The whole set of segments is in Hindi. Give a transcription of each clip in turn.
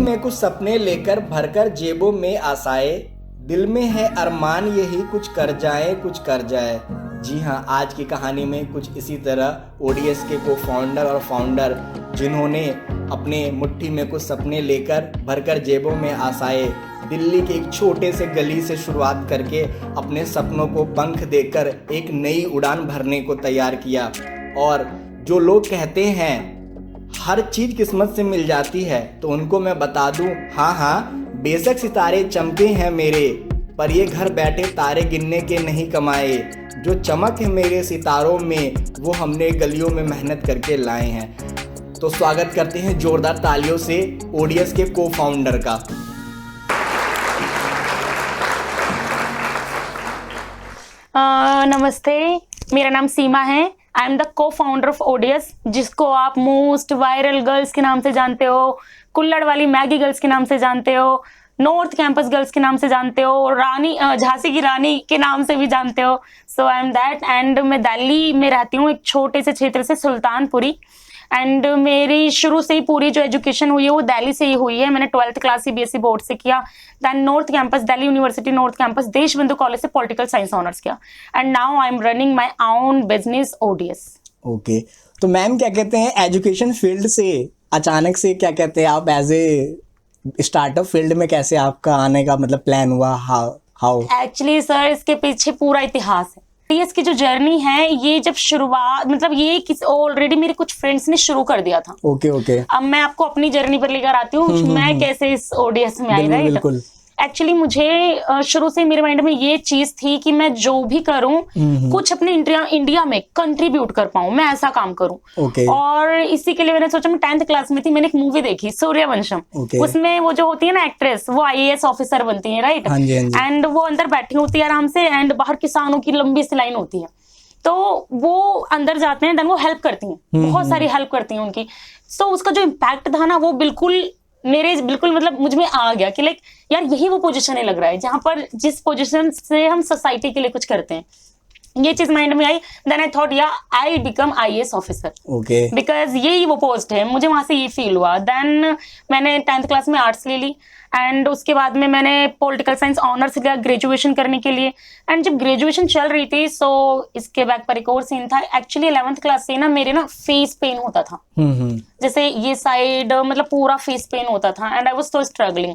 में कुछ सपने लेकर भरकर जेबों में आशाएं, दिल में है अरमान यही कुछ कर जाए कुछ कर जाए। जी हाँ, आज की कहानी में कुछ इसी तरह ओडीएस के को फाउंडर और फाउंडर जिन्होंने अपने मुट्ठी में कुछ सपने लेकर भरकर जेबों में आशाएं, दिल्ली के एक छोटे से गली से शुरुआत करके अपने सपनों को पंख देकर एक नई उड़ान भरने को तैयार किया। और जो लोग कहते हैं हर चीज़ किस्मत से मिल जाती है, तो उनको मैं बता दूं, हाँ, बेशक सितारे चमके हैं मेरे, पर ये घर बैठे तारे गिनने के नहीं कमाए। जो चमक है मेरे सितारों में वो हमने गलियों में मेहनत करके लाए हैं। तो स्वागत करते हैं जोरदार तालियों से ओडीएस के को फाउंडर का। नमस्ते, मेरा नाम सीमा है। आई एम द को फाउंडर ऑफ ओडीएस, जिसको आप मोस्ट वायरल गर्ल्स के नाम से जानते हो, कुल्लड़ वाली मैगी गर्ल्स के नाम से जानते हो, नॉर्थ कैंपस गर्ल्स के नाम से जानते हो, रानी झांसी की रानी के नाम से भी जानते हो। सो आई एम दैट। एंड मैं दिल्ली में रहती हूँ, एक छोटे से क्षेत्र से, सुल्तानपुरी। एंड मेरी शुरू से ही पूरी जो एजुकेशन हुई है वो दिल्ली से ही हुई है। मैंने 12th क्लास सीबीएसई बोर्ड से किया, then north campus Delhi university north campus Deshbandhu college से पॉलिटिकल साइंस ऑनर्स किया। And now I am running my own business ODS. Okay, तो मैम क्या कहते हैं, एजुकेशन फील्ड से अचानक से क्या कहते हैं आप एज ए स्टार्टअप फील्ड में कैसे आपका आने का मतलब प्लान हुआ? हाउ एक्चुअली सर, इसके पीछे पूरा इतिहास है। ओडीएस की जो जर्नी है, ये जब शुरुआत मतलब ये किस ऑलरेडी मेरे कुछ फ्रेंड्स ने शुरू कर दिया था। ओके। अब मैं आपको अपनी जर्नी पर लेकर आती हूँ, मैं कैसे इस ओडीएस में आई। राइट, बिल्कुल। एक्चुअली मुझे शुरू से मेरे माइंड में ये चीज थी कि मैं जो भी करूं कुछ अपने इंडिया में कंट्रीब्यूट कर पाऊं, मैं ऐसा काम करूं। और इसी के लिए मैंने सोचा, मैं 10th क्लास में थी, मैंने एक मूवी देखी सूर्यवंशम। उसमें वो जो होती है ना एक्ट्रेस, वो आईएएस ऑफिसर बनती है। राइट, एंड वो अंदर बैठी होती है आराम से, एंड बाहर किसानों की लंबी सी लाइन होती है, तो वो अंदर जाते हैं, देन वो हेल्प करती हैं, बहुत सारी हेल्प करती हैं उनकी। तो उसका जो इम्पैक्ट था ना, वो बिल्कुल मतलब मुझ में आ गया कि लाइक यार, यही वो पोजीशन है लग रहा है जहां पर जिस पोजीशन से हम सोसाइटी के लिए कुछ करते हैं। ये चीज माइंड में आई। देन आई थॉट या I will become IAS officer, because यही वो पोस्ट है। मुझे वहां से ये फील हुआ। देन मैंने 10th क्लास में आर्ट्स ले ली, एंड उसके बाद में मैंने पॉलिटिकल साइंस ऑनर्स लिया ग्रेजुएशन करने के लिए। एंड जब ग्रेजुएशन चल रही थी, सो इसके बैक पर एक और सीन था। एक्चुअली 11th क्लास से ना मेरे ना फेस पेन होता था, जैसे ये साइड मतलब पूरा फेस पेन होता था, and I was so struggling.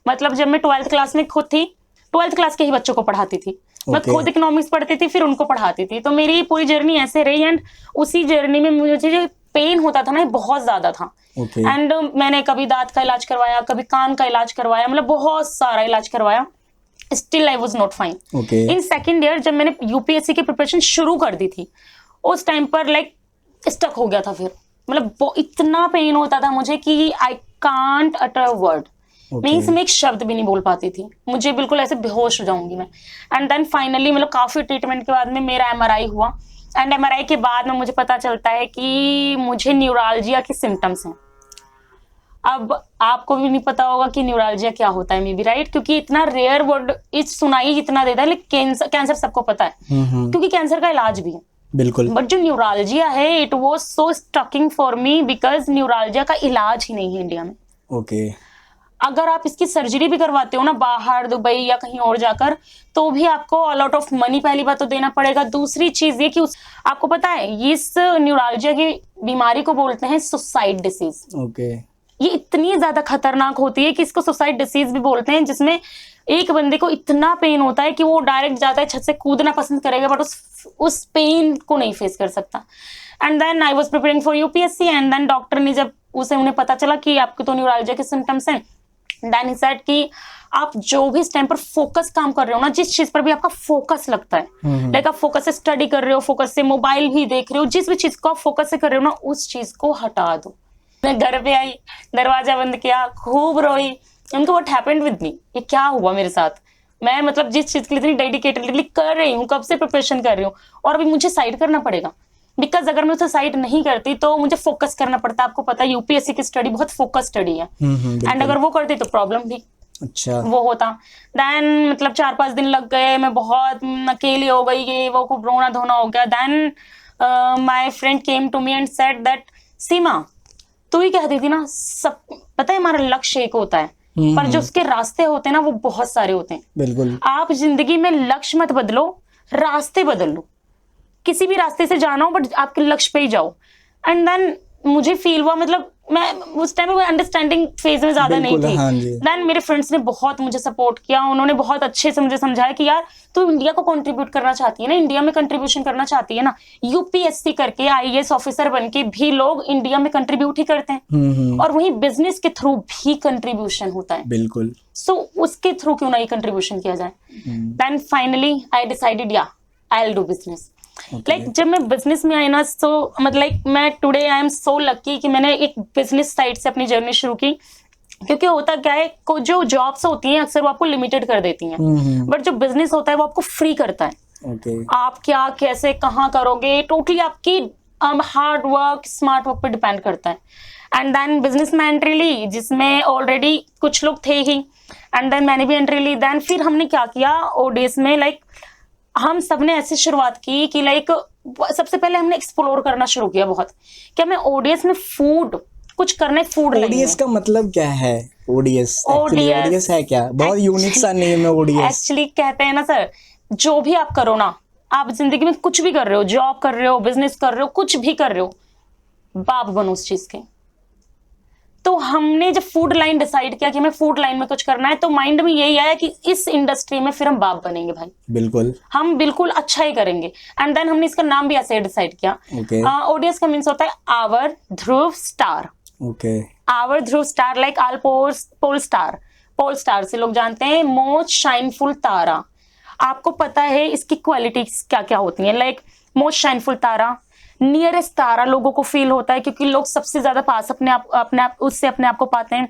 मतलब जब मैं 12th क्लास में खुद थी, 12th क्लास के ही बच्चों को पढ़ाती थी, मैं खुद इकोनॉमिक्स पढ़ती थी, फिर उनको पढ़ाती थी। तो मेरी पूरी जर्नी ऐसे रही, एंड उसी जर्नी में मुझे जो पेन होता था ना, बहुत ज्यादा था। एंड मैंने कभी दांत का इलाज करवाया, कभी कान का इलाज करवाया, मतलब बहुत सारा इलाज करवाया। Still I was not fine. In second year जब मैंने यूपीएससी की प्रिपरेशन शुरू कर दी थी, उस टाइम पर लाइक स्टक हो गया था। फिर मतलब इतना पेन होता था मुझे कि I can't utter a word, means मैं एक शब्द भी नहीं बोल पाती थी, मुझे बिल्कुल ऐसे बेहोश हो जाऊंगी मैं। एंड देन फाइनली मतलब काफी ट्रीटमेंट के बाद में मेरा एमआरआई हुआ, एंड एमआरआई के बाद में मुझे पता चलता है कि मुझे न्यूरालजिया के सिम्टम्स हैं। अब आपको भी नहीं पता होगा कि न्यूरालजिया क्या होता है, मे बी, राइट, क्योंकि इतना रेयर वर्ड सुनाई इतना देता है, लेकिन कैंसर सबको पता है, क्योंकि कैंसर का इलाज भी है, बिल्कुल। बट जो न्यूरालजिया है, it was so stucking for me, because neuralgia का इलाज ही नहीं है इंडिया में। अगर आप इसकी सर्जरी भी करवाते हो ना बाहर, दुबई या कहीं और जाकर, तो भी आपको अलॉट ऑफ मनी पहली बात तो देना पड़ेगा। दूसरी चीज ये कि आपको पता है, इस न्यूरालजिया की बीमारी को बोलते हैं सुसाइड डिसीज। ये इतनी ज्यादा खतरनाक होती है कि इसको सुसाइड डिसीज भी बोलते हैं, जिसमें एक बंदे को इतना पेन होता है कि वो डायरेक्ट जाता है, छत से कूदना पसंद करेगा, बट उस पेन को नहीं फेस कर सकता। And then I was preparing for UPSC, and then doctor ने जब उन्हें पता चला कि आपको तो न्यूरालजिया के सिम्टम्स हैं, देन ही सेड कि आप जो भी इस टाइम पर फोकस काम कर रहे हो ना, जिस चीज पर भी आपका फोकस लगता है, लाइक आप फोकस से स्टडी कर रहे हो, फोकस से मोबाइल भी देख रहे हो, जिस भी चीज को आप फोकस से कर रहे हो ना, उस चीज को हटा दो। मैं घर पे आई, दरवाजा बंद किया, खूब रोई, उनको व्हाट हैपेंड विद मी, ये क्या हुआ मेरे साथ। मैं मतलब जिस चीज के लिए इतनी डेडिकेटेडली कर रही हूँ, कब से प्रिपरेशन कर रही हूँ, और अभी मुझे साइड करना पड़ेगा, बिकॉज अगर मैं उसे साइड नहीं करती तो मुझे फोकस करना पड़ता। आपको पता है यूपीएससी की स्टडी बहुत फोकस स्टडी है, एंड अगर वो करती तो प्रॉब्लम भी वो होता। देन मतलब 4-5 दिन लग गए, मैं बहुत अकेली हो गई, ये वो खूब रोना धोना हो गया। Then my friend came to me and said that Seema, तू ही कहती थी ना सब पता है हमारा लक्ष्य एक होता है, पर जो उसके रास्ते होते हैं ना वो बहुत सारे होते हैं। बिल्कुल। आप जिंदगी में लक्ष्य मत बदलो, रास्ते बदल लो। किसी भी रास्ते से जाना हो बट आपके लक्ष्य पे ही जाओ। एंड देन मुझे फील हुआ, मतलब मैं उस टाइम में अंडरस्टैंडिंग फेज में ज्यादा नहीं थी। हाँ देन मेरे फ्रेंड्स ने बहुत मुझे सपोर्ट किया, उन्होंने बहुत अच्छे से मुझे समझाया कि यार तू इंडिया को कंट्रीब्यूट करना चाहती है ना, इंडिया में कंट्रीब्यूशन करना चाहती है ना, यूपीएससी करके आईएएस ऑफिसर बन के भी लोग इंडिया में कंट्रीब्यूट ही करते हैं। और वहीं बिजनेस के थ्रू भी कंट्रीब्यूशन होता है। बिल्कुल। सो उसके थ्रू क्यों ना ये कंट्रीब्यूशन किया जाए। देन फाइनली आई डिसाइडेड या I will do business. Like जब मैं बिजनेस में आई ना, तो मतलब मैं today I am so lucky कि मैंने एक बिजनेस साइड से अपनी जर्नी शुरू की। क्योंकि होता क्या है, जो जॉब्स होती हैं अक्सर वो आपको लिमिटेड कर देती हैं, बट जो बिजनेस होता है वो आपको फ्री करता है। आप क्या कैसे कहाँ करोगे टोटली आपकी हार्ड वर्क स्मार्ट वर्क पे डिपेंड करता है। एंड देन बिजनेस में एंट्री ली जिसमें ऑलरेडी कुछ लोग थे ही, एंड देन मैंने भी एंट्री ली। देन फिर हमने क्या किया ओडीएस में, लाइक हम सबने ऐसी शुरुआत की कि लाइक सबसे पहले हमने एक्सप्लोर करना शुरू किया बहुत, क्या मैं ओडीएस में फूड कुछ करना है। फूड ओडीएस का मतलब क्या है? ओडीएस है क्या? बहुत यूनिक सा नेम है ओडीएस। एक्चुअली कहते हैं ना सर, जो भी आप करो ना, आप जिंदगी में कुछ भी कर रहे हो, जॉब कर रहे हो, बिजनेस कर रहे हो, कुछ भी कर रहे हो, बाप बनो उस चीज के। तो हमने जब फूड लाइन डिसाइड किया कि हमें फूड लाइन में कुछ करना है, तो माइंड में यही आया कि इस इंडस्ट्री में फिर हम बाप बनेंगे भाई। बिल्कुल, हम बिल्कुल अच्छा ही करेंगे। एंड देन हमने इसका नाम भी ऐसे डिसाइड किया। ओडीएस का मीन्स होता है our Dhruv star. Our Dhruv star, like all pole star. Pole star से लोग जानते हैं मोस्ट शाइनफुल तारा। आपको पता है इसकी क्वालिटीज क्या क्या होती हैं। लाइक मोस्ट शाइनफुल तारा, नियरेस्ट तारा लोगों को फील होता है क्योंकि लोग सबसे ज्यादा पास अपने आप उससे अपने आप को पाते हैं।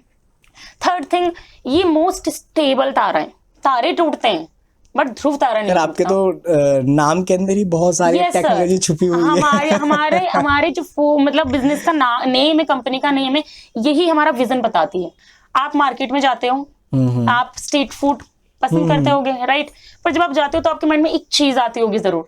थर्ड थिंग, ये मोस्ट स्टेबल तारा है। तारे टूटते हैं बट ध्रुव तारा नहीं। आपके तो नाम के अंदर ही बहुत सारी टेक्नोलॉजी छुपी हुई है। हमारे जो मतलब बिजनेस का नेम है, कंपनी का नेम है, यही हमारा विजन बताती है। आप मार्केट में जाते हो, आप स्ट्रीट फूड पसंद करते होगे, राइट? पर जब आप जाते हो तो आपके माइंड में एक चीज आती होगी जरूर,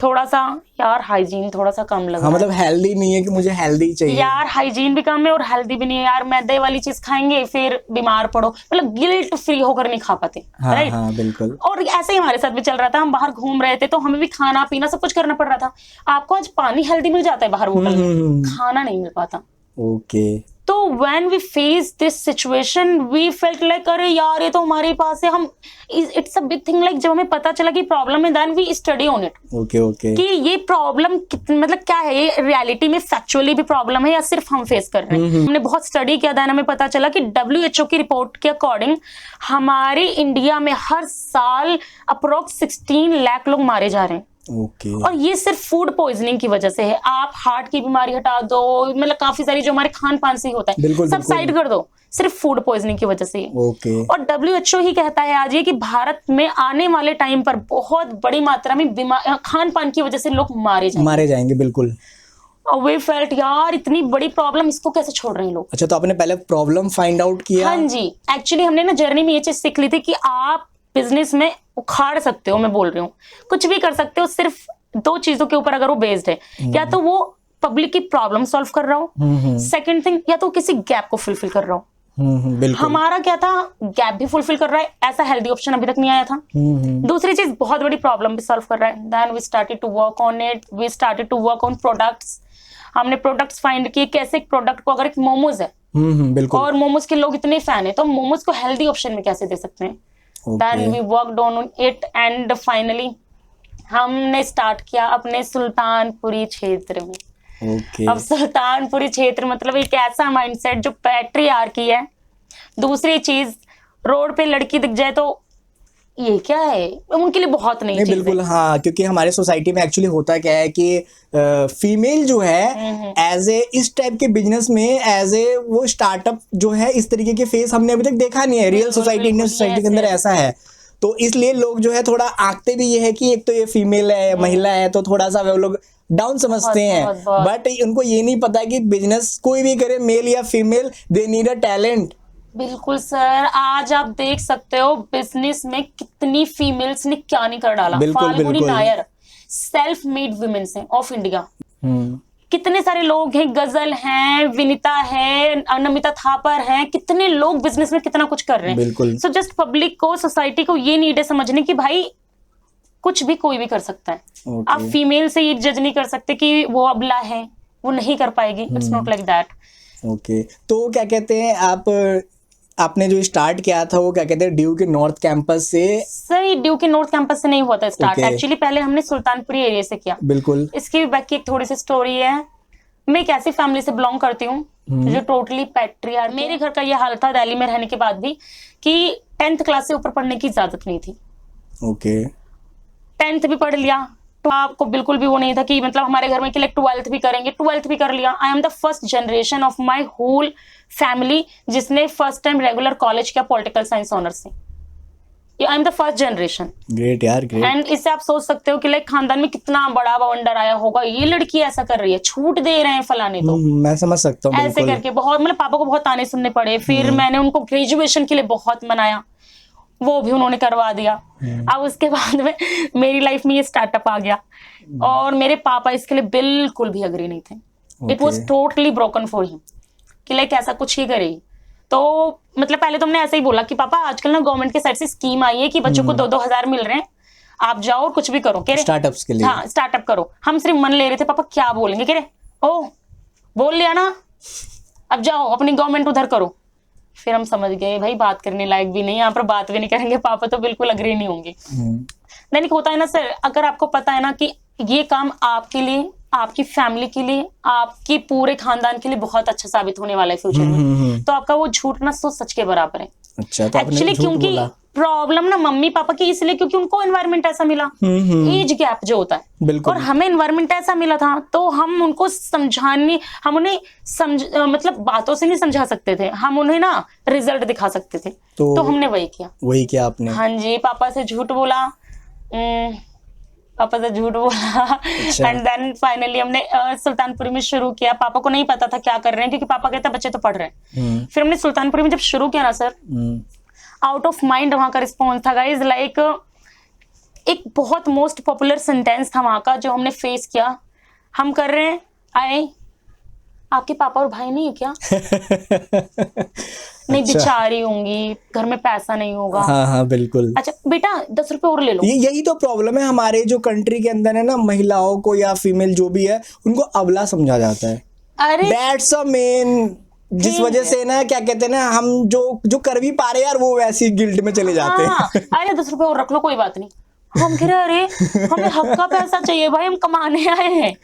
थोड़ा सा यार हाइजीन थोड़ा सा कम लग रहा है। मतलब हेल्दी नहीं है कि मुझे हेल्दी चाहिए यार, हाइजीन भी कम है और हेल्दी भी नहीं है यार, मैदे वाली चीज खाएंगे फिर बीमार पड़ो, मतलब गिल्ट फ्री होकर नहीं खा पाते, राइट? हाँ, बिल्कुल। और ऐसे ही हमारे साथ भी चल रहा था। हम बाहर घूम रहे थे तो हमें भी खाना पीना सब कुछ करना पड़ रहा था। आपको आज पानी हेल्दी मिल जाता है बाहर होटल में, खाना नहीं मिल पाता। ओके। तो when we face this situation we felt like अरे यार ये तो हमारे पास है, हम it's a big thing। like जब हमें पता चला कि प्रॉब्लम है, then we study on it। Okay. कि ये प्रॉब्लम मतलब क्या है, ये रियलिटी में फैक्चुअली भी प्रॉब्लम है या सिर्फ हम फेस कर रहे हैं। हमने बहुत स्टडी किया, देन हमें पता चला कि WHO की रिपोर्ट के अकॉर्डिंग हमारे इंडिया में हर साल अप्रोक्स 16 लाख लोग मारे जा रहे हैं। और ये सिर्फ फूड पॉइजनिंग की वजह से है। आप हार्ट की बीमारी हटा दो, मतलब काफी सारी जो हमारे खान पान से ही होता है, सब साइड कर दो, सिर्फ फूड पॉइजनिंग की वजह से ही। और WHO ही कहता है आज ये कि भारत में आने वाले टाइम पर बहुत बड़ी मात्रा में खान पान की वजह से लोग मारे जाएंगे। बिल्कुल। और वे फेल्ट यार इतनी बड़ी प्रॉब्लम, इसको कैसे छोड़ रहे हैं लोग। अच्छा, तो आपने पहले प्रॉब्लम फाइंड आउट किया? हाँ जी, एक्चुअली हमने ना जर्नी में ये चीज सीख ली थी कि आप बिजनेस में उखाड़ सकते हो, मैं बोल रही हूँ कुछ भी कर सकते हो, सिर्फ 2 चीजों के ऊपर अगर वो बेस्ड है, या तो वो पब्लिक की प्रॉब्लम सॉल्व कर रहा हो, सेकंड थिंग या तो किसी गैप को फुलफिल कर रहा हो। हमारा क्या था, गैप भी फुलफिल कर रहा है, ऐसा हेल्दी ऑप्शन अभी तक नहीं आया था। दूसरी चीज, बहुत बड़ी प्रॉब्लम भी सॉल्व कर रहा है। Then we started to work on it, we started to work on products. हमने प्रोडक्ट्स फाइंड किए, कैसे एक प्रोडक्ट को, अगर एक मोमोज है और मोमोज के लोग इतने फैन है, तो मोमोज को हेल्दी ऑप्शन में कैसे दे सकते हैं। Then we worked on it and finally हमने स्टार्ट किया अपने सुल्तानपुरी क्षेत्र में। अब सुल्तानपुरी क्षेत्र मतलब एक ऐसा माइंडसेट जो पैट्रियार्की है। दूसरी चीज, रोड पे लड़की दिख जाए तो ये क्या है, उनके लिए बहुत नहीं बिल्कुल। हाँ, क्योंकि हमारे सोसाइटी में एक्चुअली होता क्या है कि फीमेल जो है एज ए इस टाइप के बिजनेस में एज ए वो स्टार्टअप जो है, इस तरीके के फेस हमने अभी तक देखा नहीं है। रियल सोसाइटी, इंडियन सोसाइटी के अंदर ऐसा है। तो इसलिए लोग जो है थोड़ा आंकते भी ये है कि एक तो ये फीमेल है, महिला है, तो थोड़ा सा वो लोग डाउन समझते हैं। बट उनको ये नहीं पता कि बिजनेस कोई भी करे, मेल या female, they need a talent. बिल्कुल सर, आज आप देख सकते हो बिजनेस में कितनी फीमेल्स ने क्या नहीं कर डाला। Falguni Nair self made women से ऑफ इंडिया, कितने सारे लोग हैं, गजल हैं, विनीता है, नमिता थापर हैं, कितने लोग बिजनेस में कितना कुछ कर रहे हैं। बिल्कुल। सो जस्ट पब्लिक को, सोसाइटी को ये नीड है समझने की भाई कुछ भी कोई भी कर सकता है। आप फीमेल से ये जज नहीं कर सकते कि वो अबला है, वो नहीं कर पाएगी। It's not like that. Okay, तो क्या कहते हैं आपने जो स्टार्ट किया था वो क्या कहते हैं ड्यू के नॉर्थ कैंपस से? सही, ड्यू के नॉर्थ कैंपस से नहीं हुआ था स्टार्ट। एक्चुअली पहले हमने सुल्तानपुरी एरिया से किया। बिल्कुल। इसकी बैक की एक थोड़ी सी स्टोरी है। मैं एक ऐसी फैमिली से बिलोंग करती हूँ जो टोटली पैट्रियार्क। मेरे घर का ये हाल था दिल्ली में रहने के बाद भी कि 10th क्लास से ऊपर पढ़ने की इजाजत नहीं थी। ओके। 10th भी पढ़ लिया तो आपको बिल्कुल भी वो नहीं था कि मतलब हमारे घर में कि 12th भी करेंगे। 12th भी कर लिया। I am the first generation of my whole family जिसने फर्स्ट टाइम रेगुलर कॉलेज किया पॉलिटिकल साइंस ऑनर्स से। I am the first generation. Great यार, ग्रेट। एंड इससे आप सोच सकते हो कि लाइक खानदान में कितना बड़ा बवंडर आया होगा। ये लड़की ऐसा कर रही है, छूट दे रहे हैं फलाने, तो मैं समझ सकता हूँ। ऐसे करके बहुत मतलब पापा को बहुत ताने सुनने पड़े। फिर मैंने उनको ग्रेजुएशन के लिए बहुत मनाया, वो भी उन्होंने करवा दिया। अब उसके बाद में मेरी लाइफ में ये स्टार्टअप आ गया और मेरे पापा इसके लिए बिल्कुल भी अग्री नहीं थे। It was totally broken for him कि लाइक ऐसा कुछ ही करेगी। तो मतलब पहले तो हमने ऐसे ही बोला कि पापा आजकल ना गवर्नमेंट के साइड से स्कीम आई है कि बच्चों को 2-2 हजार मिल रहे हैं, आप जाओ और कुछ भी करो। कह रहे स्टार्टअप्स के लिए। हाँ, स्टार्टअप करो। हम सिर्फ मन ले रहे थे पापा क्या बोलेंगे। कह रहे ओ बोल लिया ना, अब जाओ अपनी गवर्नमेंट उधर करो। फिर हम समझ गए भाई बात करने लायक भी नहीं, यहाँ पर बात भी नहीं करेंगे, पापा तो बिल्कुल अग्री नहीं होंगे। देन होता है ना सर, अगर आपको पता है ना कि ये काम आपके लिए, आपकी फैमिली के लिए, आपकी पूरे खानदान के लिए बहुत अच्छा साबित होने वाला है फ्यूचर में, तो आपका वो झूठ ना सच के बराबर है। अच्छा, तो एक्चुअली क्योंकि प्रॉब्लम ना मम्मी पापा की इसलिए क्योंकि उनको एनवायरनमेंट ऐसा मिला, एज गैप जो होता है, और हमें एनवायरनमेंट ऐसा मिला था तो हम उनको समझाने, हम उन्हें मतलब बातों से नहीं समझा सकते थे, हम उन्हें ना रिजल्ट दिखा सकते थे। तो हमने वही किया आपने। हाँ जी, पापा से झूठ बोला, एंड देन फाइनली हमने सुल्तानपुरी में शुरू किया। पापा को नहीं पता था क्या कर रहे हैं क्योंकि पापा कहते बच्चे तो पढ़ रहे हैं। फिर हमने सुल्तानपुरी में जब शुरू किया ना सर, आउट ऑफ माइंड वहां का रिस्पॉन्स था गाइज। लाइक एक बहुत मोस्ट पॉपुलर सेंटेंस था वहां का जो हमने फेस किया, हम कर रहे हैं, आए आपके पापा और भाई नहीं है क्या? नहीं, अच्छा। बिचारी होंगी, घर में पैसा नहीं होगा। हाँ बिल्कुल। अच्छा बेटा 10 रुपए और ले लो। यही तो प्रॉब्लम है हमारे जो कंट्री के अंदर है ना, महिलाओं को या फीमेल जो भी है उनको अबला समझा जाता है। अरे दैट्स अ मेन, जिस वजह से ना क्या कहते हैं ना, हम जो कर भी पा रहे हैं यार वो वैसी गिल्ट में चले जाते हैं। अरे 10 रुपए और रख लो, कोई बात नहीं। हम कह रहे अरे हमें हक का पैसा चाहिए भाई, हम कमाने आए हैं।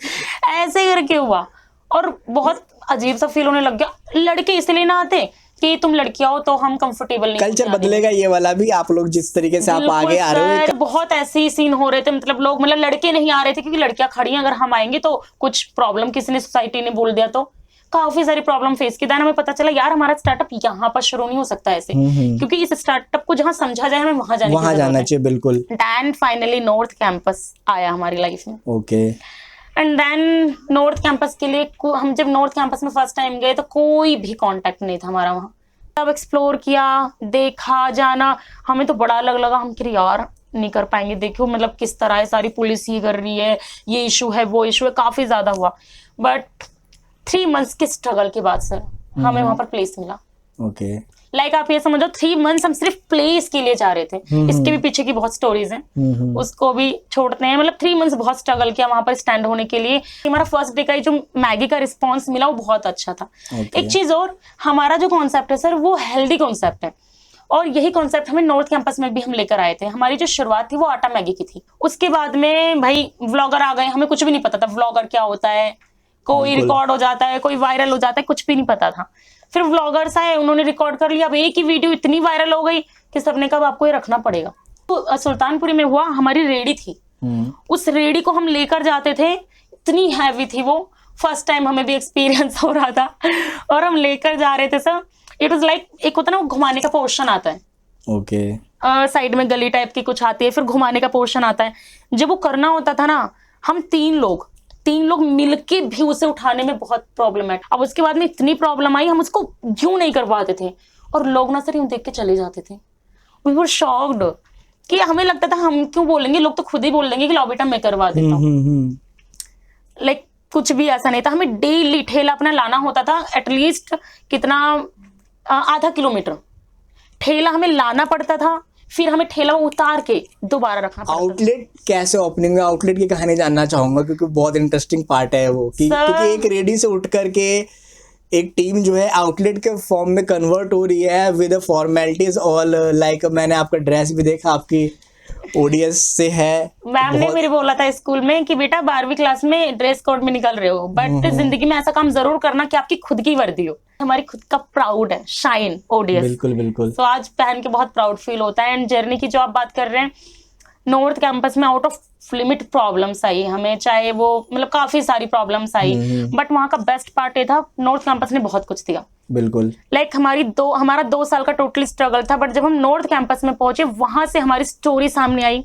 ऐसे करके हुआ और बहुत अजीब सा फील होने लग गया। लड़के इसलिए ना आते कि तुम लड़कियां हो तो हम कंफर्टेबल नहीं। कल्चर बदलेगा ये वाला भी, आप लोग जिस तरीके से आप आगे आ रहे हो। बहुत ऐसे सीन हो रहे थे, मतलब लोग, मतलब लड़के नहीं आ रहे थे क्योंकि लड़कियां खड़ी हैं, अगर हम आएंगे तो कुछ प्रॉब्लम किसी ने, सोसाइटी ने बोल दिया, तो काफी सारी प्रॉब्लम फेस की। देन हमें पता चला यार हमारा स्टार्टअप यहाँ पर शुरू नहीं हो सकता ऐसे, क्योंकि इस स्टार्टअप को जहाँ समझा जाए हमें वहां जाना चाहिए। बिल्कुल। देन फाइनली नॉर्थ कैंपस आया हमारी लाइफ में। Okay. And then north campus के लिए हम जब नॉर्थ कैंपस में फर्स्ट टाइम गए तो कोई भी कांटेक्ट नहीं था हमारा वहाँ। तब एक्सप्लोर किया, देखा, जाना, हमें तो बड़ा अलग लगा। हम कह यार नहीं कर पाएंगे, देखो मतलब किस तरह है, सारी पुलिस ही कर रही है, ये इशू है वो इशू है, काफी ज्यादा हुआ। बट 3 months के स्ट्रगल के बाद सर हमें वहां पर प्लेस मिला। ओके। लाइक आप ये समझो 3 months हम सिर्फ प्लेस के लिए जा रहे थे। इसके भी पीछे की बहुत स्टोरीज हैं, उसको भी छोड़ते हैं। मतलब 3 months बहुत स्ट्रगल किया वहां पर स्टैंड होने के लिए। हमारा फर्स्ट डे का जो मैगी का रिस्पॉन्स मिला वो बहुत अच्छा था। एक चीज और, हमारा जो कॉन्सेप्ट है सर वो हेल्दी कॉन्सेप्ट है, और यही कॉन्सेप्ट हमें नॉर्थ कैंपस में भी हम लेकर आए थे। हमारी जो शुरुआत थी वो आटा मैगी की थी। उसके बाद में भाई व्लॉगर आ गए, हमें कुछ भी नहीं पता था व्लॉगर क्या होता है, कोई रिकॉर्ड हो जाता है, कोई वायरल हो जाता है, कुछ भी नहीं पता था। फिर व्लॉगर्स आए, उन्होंने रिकॉर्ड कर लिया। अब एक ही वीडियो इतनी वायरल हो गई कि सबने कहा आपको ये रखना पड़ेगा। तो सुल्तानपुरी में हुआ, हमारी रेडी थी, उस रेडी को हम लेकर जाते थे, इतनी हैवी थी वो। फर्स्ट टाइम हमें भी एक्सपीरियंस हो रहा था और हम लेकर जा रहे थे सर। इट वाज लाइक एक होता है ना, घुमाने का पोर्शन आता है। ओके। साइड में गली टाइप की कुछ आती है, फिर घुमाने का पोर्शन आता है। जब वो करना होता था ना, हम 3 लोग मिलके भी उसे उठाने में बहुत प्रॉब्लम है। अब उसके बाद में इतनी प्रॉब्लम आई, हम उसको यूं नहीं कर पाते थे, और लोग ना सर यूं देख के चले जाते थे। वी वर शॉक्ड कि हमें लगता था हम क्यों बोलेंगे, लोग तो खुद ही बोल देंगे कि लो बेटा मैं करवा देता हूँ। लाइक कुछ भी ऐसा नहीं था, हमें डेली ठेला अपना लाना होता था, एटलीस्ट कितना आधा किलोमीटर ठेला हमें लाना पड़ता था, फिर हमें ठेला उतार के दोबारा रखना पड़ता था। आउटलेट कैसे ओपनिंग में, आउटलेट की कहानी जानना चाहूंगा क्योंकि बहुत इंटरेस्टिंग पार्ट है वो कि क्योंकि एक रेडी से उठ करके एक टीम जो है आउटलेट के फॉर्म में कन्वर्ट हो रही है विद फॉर्मेलिटीज ऑल, लाइक मैंने आपका ड्रेस भी देखा, आपकी ओडीएस से है। मैम ने मेरे बोला था स्कूल में कि बेटा 12वीं क्लास में ड्रेस कोड में निकल रहे हो, बट जिंदगी में ऐसा काम जरूर करना कि आपकी खुद की वर्दी हो, हमारी खुद का प्राउड है, शाइन ओडीएस। बिल्कुल बिल्कुल। तो आज पहन के बहुत प्राउड फील होता है। एंड जर्नी की जो आप बात कर रहे हैं, नॉर्थ कैंपस में आउट ऑफ लिमिट प्रॉब्लम्स आई हमें, चाहे वो मतलब काफी सारी प्रॉब्लम्स आई, बट वहाँ का बेस्ट पार्ट ये था नॉर्थ कैंपस ने बहुत कुछ दिया। बिल्कुल। लाइक हमारा 2 साल का टोटली स्ट्रगल था, बट जब हम नॉर्थ कैंपस में पहुंचे वहां से हमारी स्टोरी सामने आई,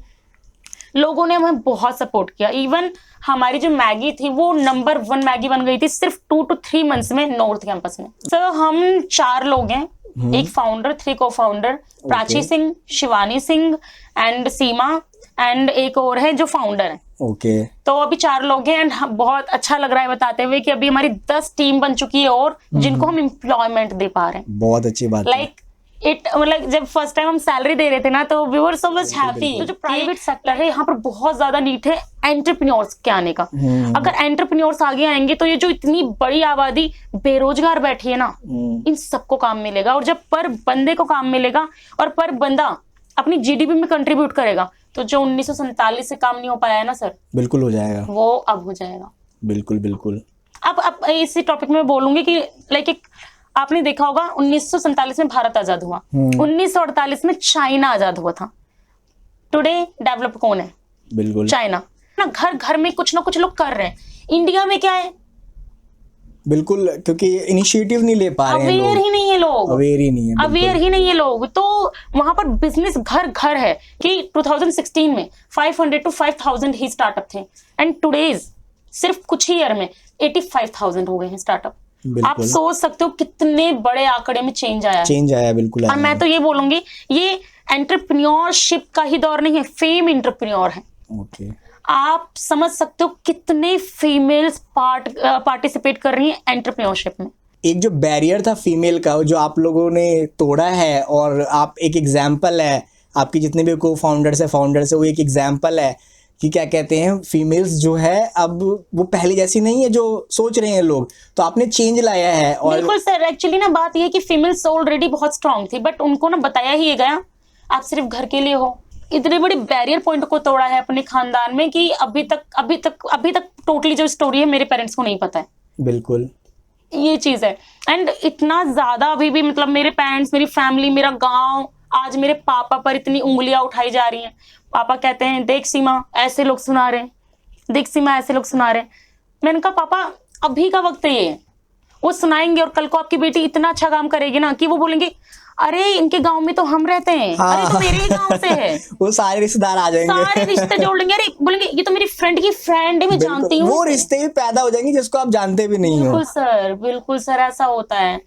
लोगों ने हमें बहुत सपोर्ट किया। इवन हमारी जो मैगी थी वो नंबर 1 मैगी बन गई थी सिर्फ 2 to 3 मंथ्स में नॉर्थ कैंपस में। सर हम 4 लोग हैं, एक फाउंडर, 3 को founder, Prachi Singh, Shivani Singh and Seema, and एक और है जो फाउंडर है। ओके। तो अभी 4 लोग हैं। एंड बहुत अच्छा लग रहा है बताते हुए कि अभी हमारी 10 टीम बन चुकी है और जिनको हम एम्प्लॉयमेंट दे पा रहे हैं। बहुत अच्छी बात है। लाइक मतलब जब फर्स्ट टाइम हम सैलरी दे रहे थे ना, तो we were so much happy. तो जो प्राइवेट सेक्टर है यहाँ पर बहुत ज्यादा नीड है एंटरप्रेन्योर्स के आने का। अगर एंटरप्रेन्योर्स आगे आएंगे तो ये जो इतनी बड़ी आबादी बेरोजगार बैठी है ना, इन सबको काम मिलेगा। और जब पर बंदे को काम मिलेगा और पर बंदा अपनी जीडीपी में कंट्रीब्यूट करेगा, तो जो 1947 से काम नहीं हो पाया है ना सर, बिल्कुल हो जाएगा, वो अब हो जाएगा। बिल्कुल बिल्कुल। अब इसी टॉपिक में बोलूंगी कि लाइक एक आपने देखा होगा 1947 में भारत आजाद हुआ, 1948 में चाइना आजाद हुआ था। टुडे डेवलप कौन है? बिल्कुल चाइना ना। घर घर में कुछ ना कुछ लोग कर रहे हैं। इंडिया में क्या है? बिल्कुल, क्योंकि इनिशिएटिव नहीं ले पा रहे हैं लोग। अवेयर ही नहीं है लोग, अवेयर ही नहीं है, अवेयर ही नहीं है लोग। तो वहां पर बिजनेस घर घर है कि 2016 में 500 to 5000 ही स्टार्टअप थे, एंड टुडेज सिर्फ कुछ ही ईयर में 85,000 हो गए हैं स्टार्टअप। आप सोच सकते हो कितने बड़े आंकड़े में चेंज आया। बिल्कुल। और मैं तो ये बोलूंगी ये एंटरप्रेन्योरशिप का ही दौर नहीं है, फेम एंटरप्रेन्योर है। ओके। आप समझ सकते हो कितने फीमेल्स पार्टिसिपेट कर रही हैं एंटरप्रेन्योरशिप में। एक जो बैरियर था फीमेल का, जो आप लोगों ने तोड़ा है, और आप एक एग्जाम्पल है, आपकी जितने भी को फाउंडर्स है वो एक एग्जाम्पल है कि क्या कहते हैं, फीमेल्स जो है अब वो पहले जैसी नहीं है जो सोच रहे हैं लोग, तो आपने चेंज लाया है। और बिल्कुल सर, एक्चुअली ना बात ये है कि फीमेल्स ऑलरेडी बहुत स्ट्रांग थी, बट उनको ना बताया ही गया आप सिर्फ घर के लिए हो। इतने बड़े बैरियर पॉइंट को तोड़ा है अपने खानदान में कि अभी तक टोटली जो स्टोरी है मेरे पेरेंट्स को नहीं पता है। बिल्कुल ये चीज है। एंड इतना ज्यादा अभी भी मतलब मेरे पेरेंट्स, मेरी फैमिली, मेरा गांव आज मेरे पापा पर इतनी उंगलियां उठाई जा रही हैं। पापा कहते हैं देख सीमा ऐसे लोग सुना रहे हैं, देख सीमा ऐसे लोग सुना रहे हैं। मैंने कहा पापा अभी का वक्त ये है, वो सुनाएंगे और कल को आपकी बेटी इतना अच्छा काम करेगी ना कि वो बोलेंगे अरे इनके गांव में तो हम रहते हैं। हाँ। अरे तो मेरे ही गांव से है। वो सारे रिश्तेदार आ जाएंगे, सारे रिश्ते जोड़ लेंगे। अरे बोलेंगे ये तो मेरी फ्रेंड की फ्रेंड है, मैं जानती हूँ। वो रिश्ते भी पैदा हो जाएंगे जिसको आप जानते भी नहीं हो। बिल्कुल सर ऐसा होता है।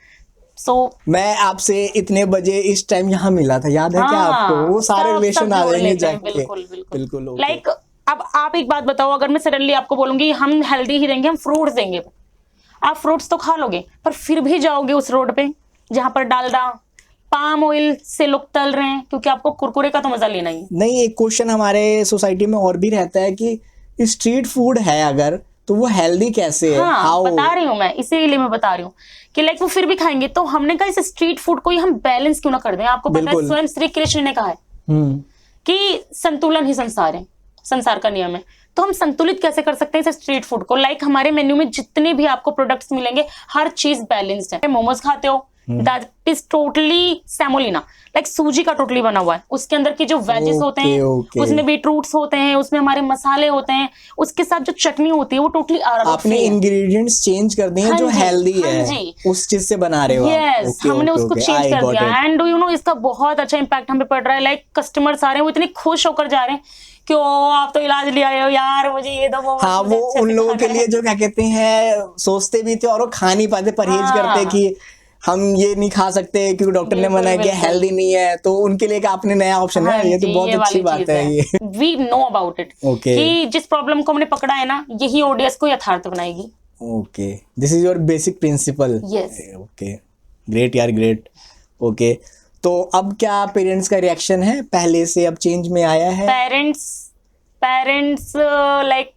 मैं आपसे इतने बजे इस टाइम यहाँ मिला था, याद है क्या आपको? वो सारे रिलेशन आ जाएंगे जाके। बिल्कुल। लाइक अब आप एक बात बताओ, अगर मैं सडनली आपको बोलूंगी हम हेल्दी ही रहेंगे, हम फ्रूट्स देंगे, आप फ्रूट्स तो खा लोगे, पर फिर भी जाओगे उस रोड पे जहां पर डालडा पाम ऑयल से लोग तल रहे हैं, क्योंकि आपको कुरकुरे का तो मजा लेना ही नहीं। एक क्वेश्चन हमारे सोसाइटी में और भी रहता है कि स्ट्रीट फूड है अगर, तो वो हेल्दी कैसे है? हाँ, बता रही हूँ मैं, इसीलिए मैं बता रही हूँ कि लाइक वो फिर भी खाएंगे। तो हमने कहा इस स्ट्रीट फूड को ही हम बैलेंस क्यों ना कर दें। आपको पता है स्वयं श्री कृष्ण ने कहा है कि संतुलन ही संसार है, संसार का नियम है। तो हम संतुलित कैसे कर सकते हैं इस स्ट्रीट फूड को? लाइक हमारे मेन्यू में जितने भी आपको प्रोडक्ट्स मिलेंगे हर चीज बैलेंस्ड है। मोमोज खाते हो, that is totally semolina, like सूजी का टोटली बना हुआ है। उसके अंदर की जो वेजेस होते हैं, उसमें बीटरूट्स होते हैं, उसमें हमारे मसाले होते हैं, उसके साथ जो चटनी होती है वो टोटली आपने इंग्रेडिएंट्स चेंज कर दिए हैं जो हेल्दी है, उस चीज से बना रहे हो। यस, हमने उसको चेंज कर दिया। एंड यू नो इसका बहुत अच्छा इम्पैक्ट हम पे पड़ रहा है। लाइक कस्टमर्स आ रहे हैं, वो इतने खुश होकर जा रहे हैं क्यों आप तो इलाज ले आए हो यार, मुझे ये दो वो। हाँ, वो उन लोगों के लिए जो क्या कहते हैं सोचते भी थे और वो खा नहीं पाते, परहेज करते कि हम ये नहीं खा सकते क्योंकि डॉक्टर ने मना किया, हेल्दी नहीं है, तो उनके लिए आपने नया ऑप्शन है। ये तो बहुत अच्छी बात है। ये वी नो अबाउट इट कि जिस प्रॉब्लम को हमने पकड़ा है ना, यही ओडीएस को यथार्थ बनाएगी। Okay, this is your basic principle. Yes. Okay, great यार, ग्रेट। ओके, तो अब क्या पेरेंट्स का रिएक्शन है, पहले से अब चेंज में आया है? पेरेंट्स लाइक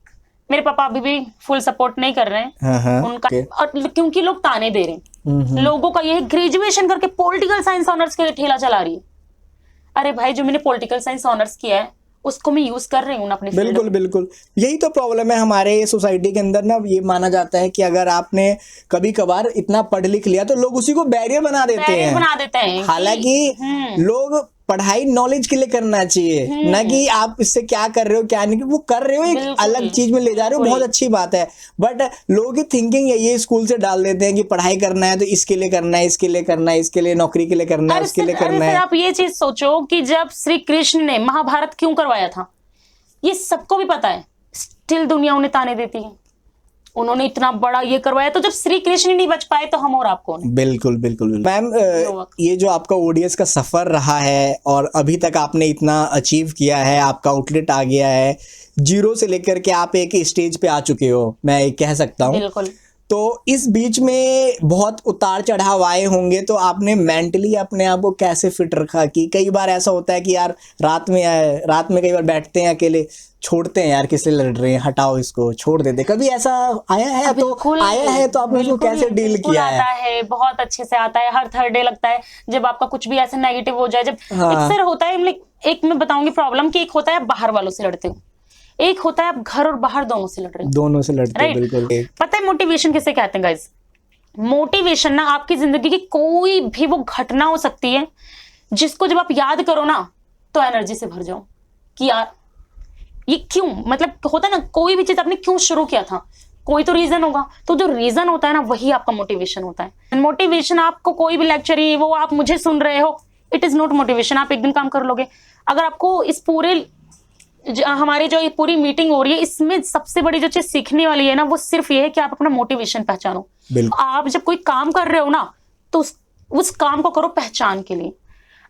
मेरे पापा अभी भी फुल सपोर्ट नहीं कर रहे हैं उनका, और क्योंकि लोग ताने दे रहे हैं। लोगों का ये ग्रेजुएशन करके पॉलिटिकल साइंस ऑनर्स के ठेला चला रही है। अरे भाई, जो मैंने पॉलिटिकल साइंस ऑनर्स किया है उसको मैं यूज कर रही हूँ अपने फील्ड में। बिल्कुल बिल्कुल, यही तो प्रॉब्लम है हमारे सोसाइटी के अंदर ना। ये माना जाता है कि अगर आपने कभी कभार इतना पढ़ लिख लिया तो लोग उसी को बैरियर बना देते हैं। हालांकि लोग पढ़ाई नॉलेज के लिए करना चाहिए, ना कि आप इससे क्या कर रहे हो क्या नहीं, वो कर रहे हो एक अलग चीज में ले जा रहे हो, बहुत अच्छी बात है। बट लोगों की थिंकिंग ये स्कूल से डाल देते हैं कि पढ़ाई करना है तो इसके लिए करना है, इसके लिए करना है, इसके लिए नौकरी के लिए करना है, उसके लिए करना है। आप ये चीज सोचो कि जब श्री कृष्ण ने महाभारत क्यों करवाया था, ये सबको भी पता है, स्टिल दुनिया उन्हें ताने देती है। उन्होंने इतना बड़ा ये करवाया, तो जब श्री कृष्ण नहीं बच पाए तो हम और आप कौन? बिल्कुल बिल्कुल। मैम, ये जो आपका ओडीएस का सफर रहा है और अभी तक आपने इतना अचीव किया है, आपका आउटलेट आ गया है, जीरो से लेकर के आप एक स्टेज पे आ चुके हो, मैं कह सकता हूँ। बिल्कुल। तो इस बीच में बहुत उतार चढ़ाव आए होंगे, तो आपने मेंटली अपने आप को कैसे फिट रखा? कि कई बार ऐसा होता है कि यार रात में कई बार बैठते हैं अकेले, छोड़ते हैं यार, किससे लड़ रहे हैं, हटाओ इसको, छोड़ देते। कभी ऐसा आया है? तो आया है तो आपने इसको कैसे डील किया है? आता है, बहुत अच्छे से आता है। हर थर्ड डे लगता है जब आपका कुछ भी ऐसा नेगेटिव हो जाए। जब अक्सर होता है, एक मैं बताऊंगी प्रॉब्लम कि एक होता है बाहर वालों से लड़ते हो, एक होता है आप घर और बाहर दोनों से लड़ रहे हो। दोनों से लड़ते हैं, बिल्कुल। पता है मोटिवेशन किसे कहते हैं गाइस? मोटिवेशन ना आपकी जिंदगी की कोई भी वो घटना हो सकती है जिसको जब आप याद करो ना तो एनर्जी से भर जाओ कि यार ये क्यों, मतलब होता है ना, कोई भी चीज आपने क्यों शुरू किया था, कोई तो रीजन होगा। तो जो रीजन होता है ना, वही आपका मोटिवेशन होता है। मोटिवेशन आपको कोई भी लेक्चर ही वो आप मुझे सुन रहे हो, इट इज नॉट मोटिवेशन। आप एक दिन काम कर लोगे। अगर आपको इस पूरे हमारी जो ये पूरी मीटिंग हो रही है, इसमें सबसे बड़ी जो चीज सीखने वाली है ना, वो सिर्फ ये है कि आप अपना मोटिवेशन पहचानो। आप जब कोई काम कर रहे हो ना, तो उस काम को करो पहचान के लिए।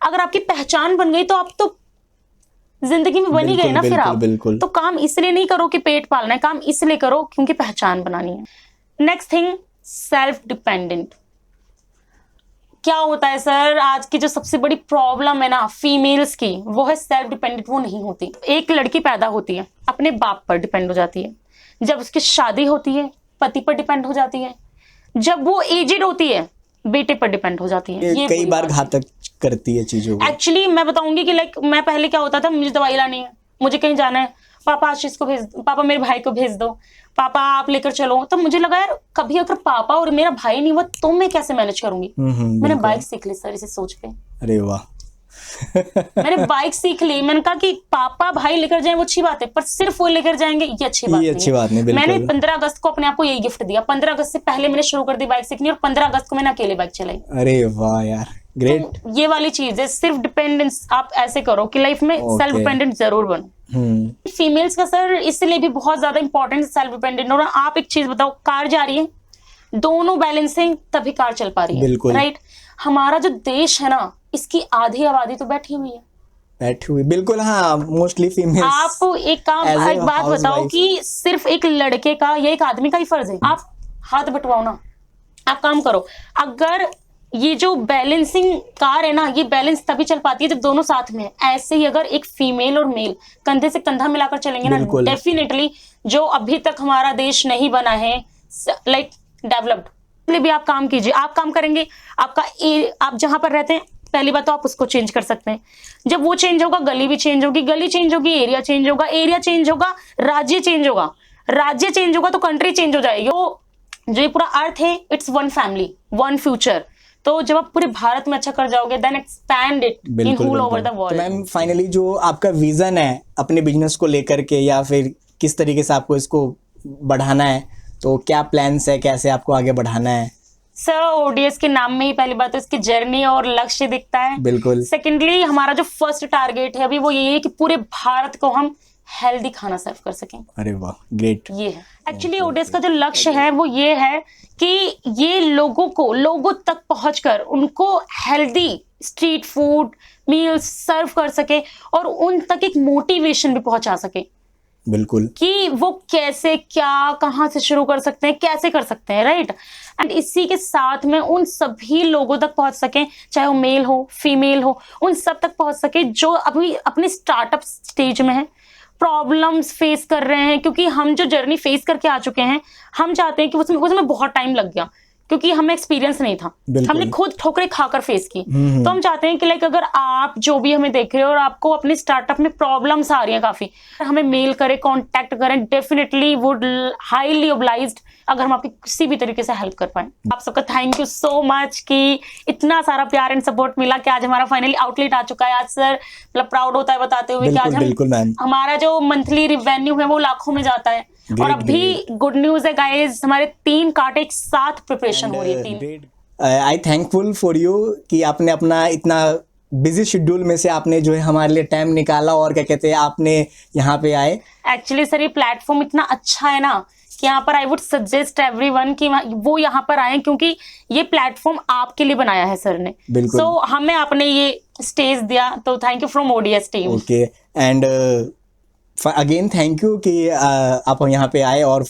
अगर आपकी पहचान बन गई तो आप तो जिंदगी में बनी गए ना। फिर आप तो काम इसलिए नहीं करो कि पेट पालना है, काम इसलिए करो क्योंकि पहचान बनानी है। Next thing, self dependent. क्या होता है सर, आज की जो सबसे बड़ी प्रॉब्लम है ना फीमेल्स की, वो है सेल्फ डिपेंडेंट। वो नहीं होती। एक लड़की पैदा होती है, अपने बाप पर डिपेंड हो जाती है। जब उसकी शादी होती है, पति पर डिपेंड हो जाती है। जब वो एजेड होती है, बेटे पर डिपेंड हो जाती है। ये कई बार घातक करती है चीजों को। एक्चुअली मैं बताऊंगी कि मैं पहले क्या होता था, मुझे दवाई लानी है, मुझे कहीं जाना है, पापा आशीष को भेज दो, पापा मेरे भाई को भेज दो, पापा आप लेकर चलो। तो मुझे लगा यार कभी अगर पापा और मेरा भाई नहीं हुआ तो मैं कैसे मैनेज करूंगी। मैंने बाइक सीख ली सर, इसे सोच के। अरे वाह। मैंने बाइक सीख ली। मैंने कहा कि पापा भाई लेकर जाए वो अच्छी बात है, पर सिर्फ वो लेकर जाएंगे ये अच्छी बात नहीं। मैंने 15 अगस्त को अपने आप को यही गिफ्ट दिया। 15 अगस्त से पहले मैंने शुरू कर दी बाइक सीखनी, और 15 अगस्त को मैंने अकेले बाइक चलाई। अरे वाह यार, ग्रेट। तो ये वाली चीज है, सिर्फ डिपेंडेंस आप ऐसे करो कि लाइफ में सेल्फ डिपेंडेंट जरूर बनो। फीमेल्स का सर इसलिए भी बहुत ज्यादा इंपॉर्टेंट सेल्फ डिपेंडेंट। और आप एक चीज बताओ, कार जा रही है, दोनों बैलेंसिंग तभी कार चल पा रही है, राइट? हमारा जो देश है ना, इसकी आधी आबादी तो बैठी हुई है। बिल्कुल। हाँ, मोस्टली फीमेल्स। आप एक बात बताओ कि सिर्फ एक लड़के का या एक आदमी का ही फर्ज है? आप हाथ बंटवाओ ना, आप काम करो। अगर ये जो बैलेंसिंग कार है ना, ये बैलेंस तभी चल पाती है जब दोनों साथ में है। ऐसे ही अगर एक फीमेल और मेल कंधे से कंधा मिलाकर चलेंगे ना, डेफिनेटली जो अभी तक हमारा देश नहीं बना है लाइक डेवलप्ड, भी आप काम कीजिए। आप काम करेंगे, आप जहां पर रहते हैं, पहली बात तो आप उसको चेंज कर सकते हैं। जब वो चेंज होगा, गली भी चेंज होगी, गली चेंज होगी, एरिया चेंज होगा, एरिया चेंज होगा, राज्य चेंज होगा, राज्य चेंज होगा तो कंट्री चेंज हो जाएगी। जो ये पूरा अर्थ है, it's one family, one future. तो जब आप पूरे भारत में अच्छा कर जाओगे, then expand it in whole over the world. Ma'am, finally जो आपका विजन है अपने बिजनेस को लेकर के, या फिर किस तरीके से आपको इसको बढ़ाना है, तो क्या प्लान्स है, कैसे आपको आगे बढ़ाना है? सर, ओडीएस के नाम में ही पहली बात तो इसकी जर्नी और लक्ष्य दिखता है। बिल्कुल। सेकेंडली, हमारा जो फर्स्ट टारगेट है अभी वो यही है कि पूरे भारत को हम हेल्दी खाना सर्व कर सकें। अरे वाह, ग्रेट। ये है एक्चुअली ओडेस का जो लक्ष्य है वो ये है कि ये लोगों तक पहुंचकर उनको हेल्दी स्ट्रीट फूड मील्स सर्व कर सके और उन तक एक मोटिवेशन भी पहुंचा सके। बिल्कुल, कि वो कैसे, क्या, कहाँ से शुरू कर सकते हैं, कैसे कर सकते हैं, राइट। एंड इसी के साथ में उन सभी लोगों तक पहुंच सके, चाहे वो मेल हो फीमेल हो, उन सब तक पहुंच सके जो अभी अपने स्टार्टअप स्टेज में है, प्रॉब्लम्स फेस कर रहे हैं। क्योंकि हम जो जर्नी फेस करके आ चुके हैं, हम चाहते हैं कि उसमें बहुत टाइम लग गया क्योंकि हमें एक्सपीरियंस नहीं था, हमने खुद ठोकरें खाकर फेस की। तो हम चाहते हैं कि लाइक अगर आप जो भी हमें देख रहे हो और आपको अपने स्टार्टअप में प्रॉब्लम्स आ रही हैं काफी, हमें मेल करें, कांटेक्ट करें, डेफिनेटली वुड हाईली ऑब्लाइज्ड अगर हम आपकी किसी भी तरीके से हेल्प कर पाए। आप सबका थैंक यू सो मच कि इतना सारा प्यार एंड सपोर्ट मिला कि आज हमारा फाइनली आउटलेट आ चुका है। आज सर मतलब प्राउड होता है बताते हुए कि आज हमारा जो मंथली रिवेन्यू है वो लाखों में जाता है। और अभी गुड न्यूज है गाइस, हमारे 3 कांटे एक साथ प्रिपरेशन हो रही है। 3 आई थैंकफुल फॉर यू कि आपने अपना इतना बिजी शेड्यूल में से आपने जो है हमारे लिए टाइम निकाला और क्या कहते हैं आपने यहाँ पे आए। एक्चुअली सर ये प्लेटफॉर्म इतना अच्छा है ना कि यहाँ पर आई वुड सजेस्ट एवरीवन कि वो यहाँ पर आए क्योंकि ये प्लेटफॉर्म आपके लिए बनाया है सर ने। सो हमें आपने ये स्टेज दिया तो thank you from ODS team. Okay, and again thank you कि आप यहाँ पे आए और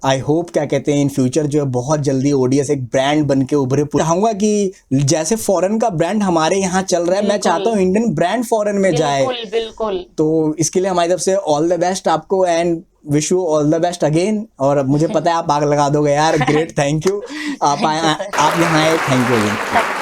आई होप क्या कहते हैं इन फ्यूचर जो है बहुत जल्दी ओडीएस एक ब्रांड बन के उभरे। चाहूंगा कि जैसे फॉरेन का ब्रांड हमारे यहाँ चल रहा है, मैं चाहता हूँ इंडियन ब्रांड फॉरेन में जाए। बिल्कुल। तो इसके लिए हमारी तरफ से ऑल द बेस्ट आपको and wish you all the best again. और मुझे पता है आप आग लगा दोगे यार। Great, thank you. आप यहाँ आए, थैंक यू।